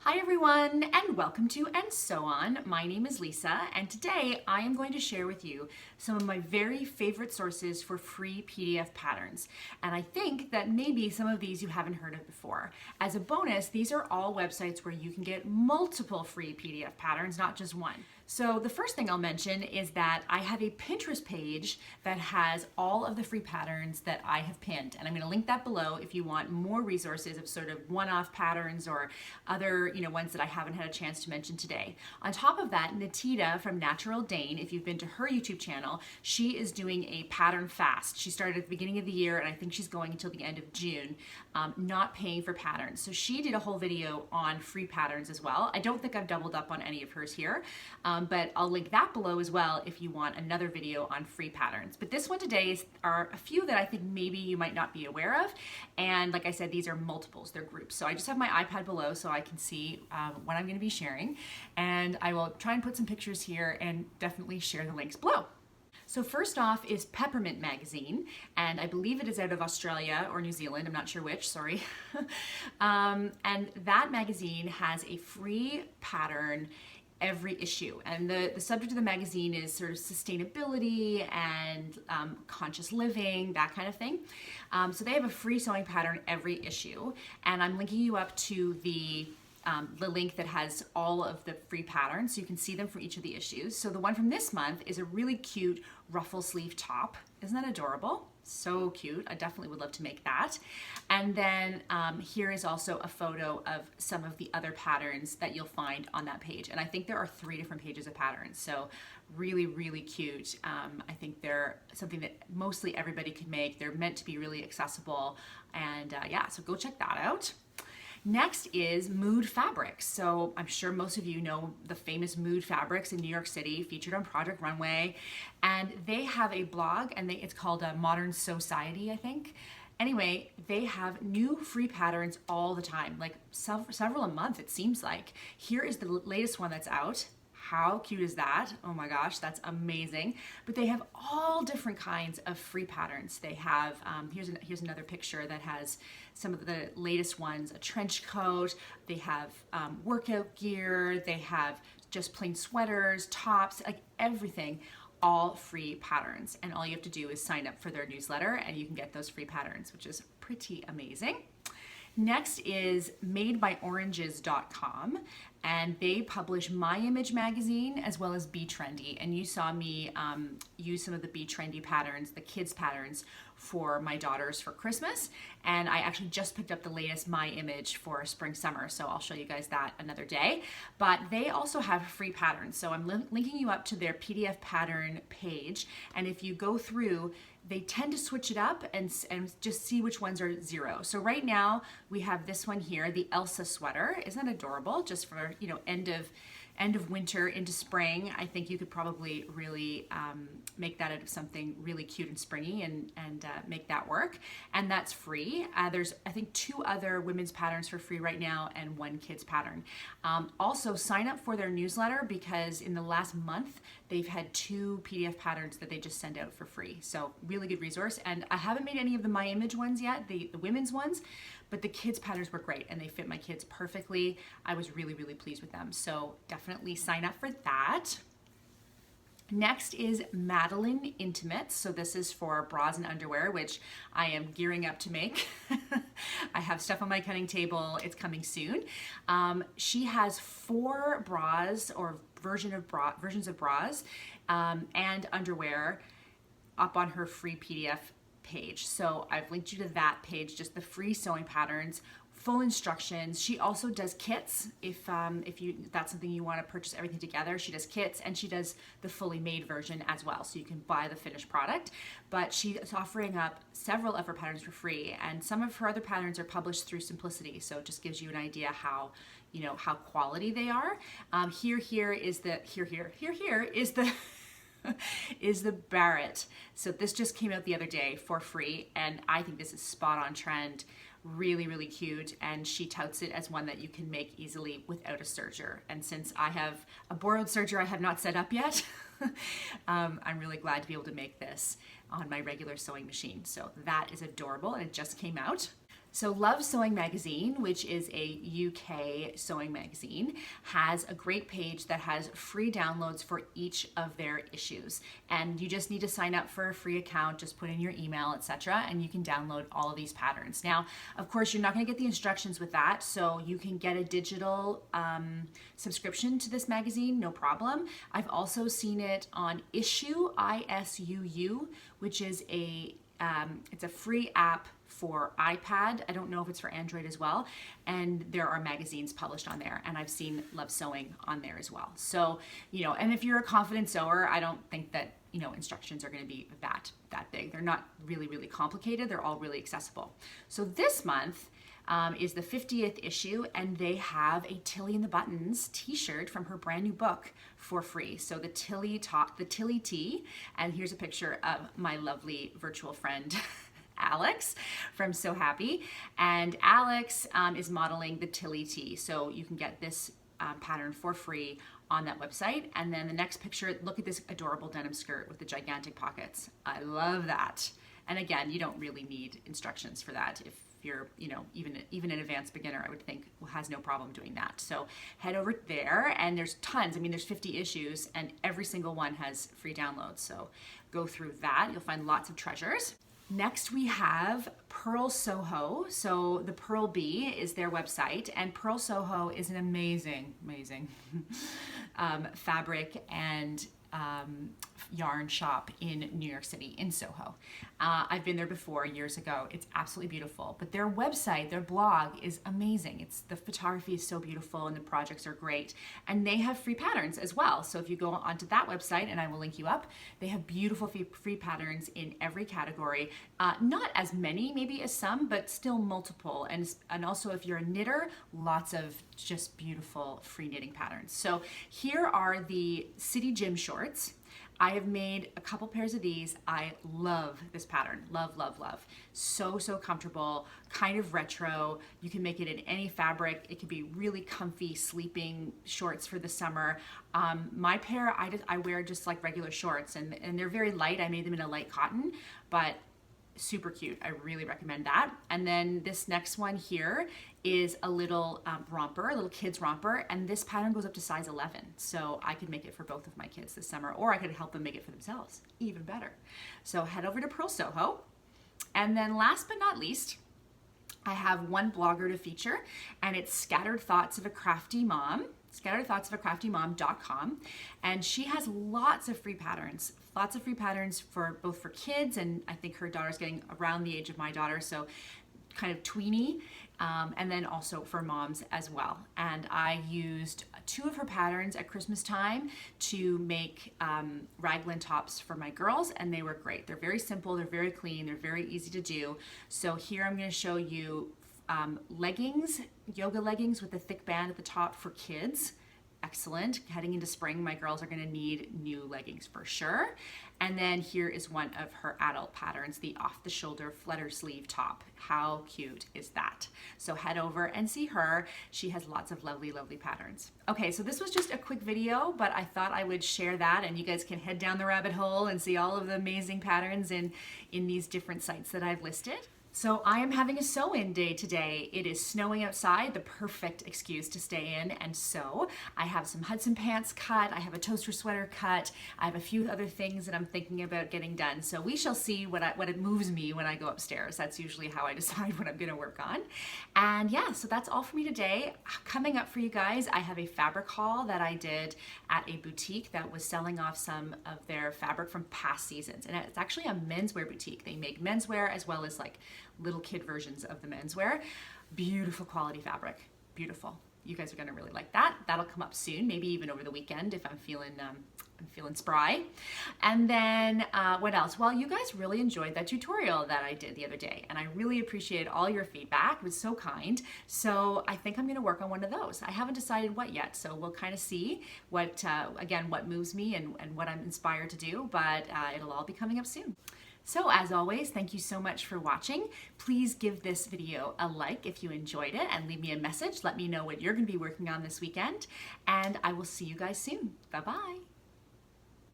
Hi everyone, and welcome to And So On. My name is Lisa, and today I am going to share with you some of my very favorite sources for free PDF patterns. And I think that maybe some of these you haven't heard of before. As a bonus, these are all websites where you can get multiple free PDF patterns, not just one. So the first thing I'll mention is that I have a Pinterest page that has all of the free patterns that I have pinned. And I'm going to link that below if you want more resources of sort of one-off patterns or other, ones that I haven't had a chance to mention today. On top of that, Natita from Natural Dane, if you've been to her YouTube channel, she is doing a pattern fast. She started at the beginning of the year, and I think she's going until the end of June, not paying for patterns. So she did a whole video on free patterns as well. I don't think I've doubled up on any of hers here, but I'll link that below as well if you want another video on free patterns. But this one today are a few that I think maybe you might not be aware of. And like I said, these are multiples, they're groups. So I just have my iPad below so I can see what I'm going to be sharing. And I will try and put some pictures here and definitely share the links below. So first off is Peppermint Magazine, and I believe it is out of Australia or New Zealand, I'm not sure which, sorry. And that magazine has a free pattern every issue, and the subject of the magazine is sort of sustainability and conscious living, that kind of thing. So they have a free sewing pattern every issue, and I'm linking you up to the link that has all of the free patterns so you can see them for each of the issues. So the one from this month is a really cute ruffle sleeve top. Isn't that adorable? So cute. I definitely would love to make that. And then here is also a photo of some of the other patterns that you'll find on that page. And I think there are 3 different pages of patterns. So really, really cute. I think they're something that mostly everybody can make. They're meant to be really accessible. And yeah, so go check that out. Next is Mood Fabrics. So I'm sure most of you know the famous Mood Fabrics in New York City, featured on Project Runway. And they have a blog, and it's called Modern Society, I think. Anyway, they have new free patterns all the time, like several a month, it seems like. Here is the latest one that's out. How cute is that? Oh my gosh, that's amazing. But they have all different kinds of free patterns. They have, here's another picture that has some of the latest ones, a trench coat, they have workout gear, they have just plain sweaters, tops, like everything, all free patterns. And all you have to do is sign up for their newsletter and you can get those free patterns, which is pretty amazing. Next is madebyoranges.com, and they publish My Image magazine as well as Be Trendy. And you saw me use some of the Be Trendy patterns, the kids patterns, for my daughters for Christmas. And I actually just picked up the latest My Image for spring summer, so I'll show you guys that another day. But they also have free patterns, so I'm linking you up to their PDF pattern page. And if you go through, they tend to switch it up and just see which ones are 0. So right now we have this one here, the Elsa sweater. Isn't that adorable? Just for, end of winter into spring. I think you could probably really make that into something really cute and springy and make that work. And that's free. There's, I think, 2 other women's patterns for free right now and 1 kids pattern. Also sign up for their newsletter because in the last month, they've had 2 PDF patterns that they just send out for free. So really good resource. And I haven't made any of the My Image ones yet, the women's ones, but the kids patterns were great and they fit my kids perfectly. I was really, really pleased with them. So definitely sign up for that. Next is Madalynne Intimates. So this is for bras and underwear, which I am gearing up to make. I have stuff on my cutting table. It's coming soon. She has 4 bras or versions of bras and underwear up on her free PDF page. So I've linked you to that page, just the free sewing patterns, full instructions. She also does kits if that's something you want to purchase everything together. She does kits and she does the fully made version as well, so you can buy the finished product. But she is offering up several of her patterns for free, and some of her other patterns are published through Simplicity, so it just gives you an idea how quality they are. Here is the is the Barrett. So this just came out the other day for free, and I think this is spot on trend. Really, really cute, and she touts it as one that you can make easily without a serger. And since I have a borrowed serger I have not set up yet, I'm really glad to be able to make this on my regular sewing machine. So that is adorable, and it just came out. So Love Sewing Magazine, which is a UK sewing magazine, has a great page that has free downloads for each of their issues. And you just need to sign up for a free account, just put in your email, etc., and you can download all of these patterns. Now, of course, you're not going to get the instructions with that, so you can get a digital subscription to this magazine, no problem. I've also seen it on Issuu, ISUU, which is it's a free app for iPad. I don't know if it's for Android as well. And there are magazines published on there. And I've seen Love Sewing on there as well. So, and if you're a confident sewer, I don't think that, instructions are going to be that big. They're not really, really complicated. They're all really accessible. So this month is the 50th issue, and they have a Tilly and the Buttons t-shirt from her brand new book for free. So the Tilly T, and here's a picture of my lovely virtual friend, Alex from So Happy, and Alex is modeling the Tilly T. So you can get this pattern for free on that website. And then the next picture, look at this adorable denim skirt with the gigantic pockets. I love that. And again, you don't really need instructions for that. If you're, even an advanced beginner, I would think has no problem doing that. So head over there, and there's tons. I mean, there's 50 issues, and every single one has free downloads. So go through that. You'll find lots of treasures. Next, we have Purl Soho. So the Purl Bee is their website, and Purl Soho is an amazing fabric and yarn shop in New York City, in Soho. I've been there before years ago. It's absolutely beautiful. But their website, their blog is amazing. The photography is so beautiful and the projects are great. And they have free patterns as well. So if you go onto that website, and I will link you up, they have beautiful free patterns in every category. Not as many maybe as some, but still multiple. And also if you're a knitter, lots of just beautiful free knitting patterns. So here are the City Gym shorts. I have made a couple pairs of these. I love this pattern. Love, love, love. So I kind of retro. You can make it in any fabric. It can be really comfy sleeping shorts for the summer. My pair, I wear just like regular shorts, and they're very light. I made them in a light cotton, but super cute. I really recommend that. And then this next one here is a little romper, a little kid's romper, and this pattern goes up to size 11. So I could make it for both of my kids this summer, or I could help them make it for themselves, even better. So head over to Purl Soho. And then last but not least, I have one blogger to feature, and it's Scattered Thoughts of a Crafty Mom, scatteredthoughtsofacrafty.mom, and she has lots of free patterns for both for kids, and I think her daughter's getting around the age of my daughter, so kind of tweeny, and then also for moms as well. And I used 2 of her patterns at Christmas time to make raglan tops for my girls, and they were great. They're very simple, they're very clean, they're very easy to do. So here I'm going to show you leggings, yoga leggings with a thick band at the top for kids. Excellent. Heading into spring, my girls are going to need new leggings for sure. And then here is one of her adult patterns, the off-the-shoulder flutter sleeve top. How cute is that? So head over and see her. She has lots of lovely, lovely patterns. Okay, so this was just a quick video, but I thought I would share that, and you guys can head down the rabbit hole and see all of the amazing patterns in these different sites that I've listed. So I am having a sew-in day today. It is snowing outside, the perfect excuse to stay in and sew. I have some Hudson pants cut, I have a toaster sweater cut, I have a few other things that I'm thinking about getting done. So we shall see what it moves me when I go upstairs. That's usually how I decide what I'm gonna work on. And yeah, so that's all for me today. Coming up for you guys, I have a fabric haul that I did at a boutique that was selling off some of their fabric from past seasons. And it's actually a menswear boutique. They make menswear as well as like little kid versions of the menswear. Beautiful quality fabric, beautiful. You guys are gonna really like that. That'll come up soon, maybe even over the weekend if I'm feeling spry. And then what else? Well, you guys really enjoyed that tutorial that I did the other day, and I really appreciate all your feedback. It was so kind. So I think I'm gonna work on one of those. I haven't decided what yet, so we'll kind of see what, again, what moves me and what I'm inspired to do, but it'll all be coming up soon. So as always, thank you so much for watching. Please give this video a like if you enjoyed it, and leave me a message. Let me know what you're gonna be working on this weekend, and I will see you guys soon. Bye-bye.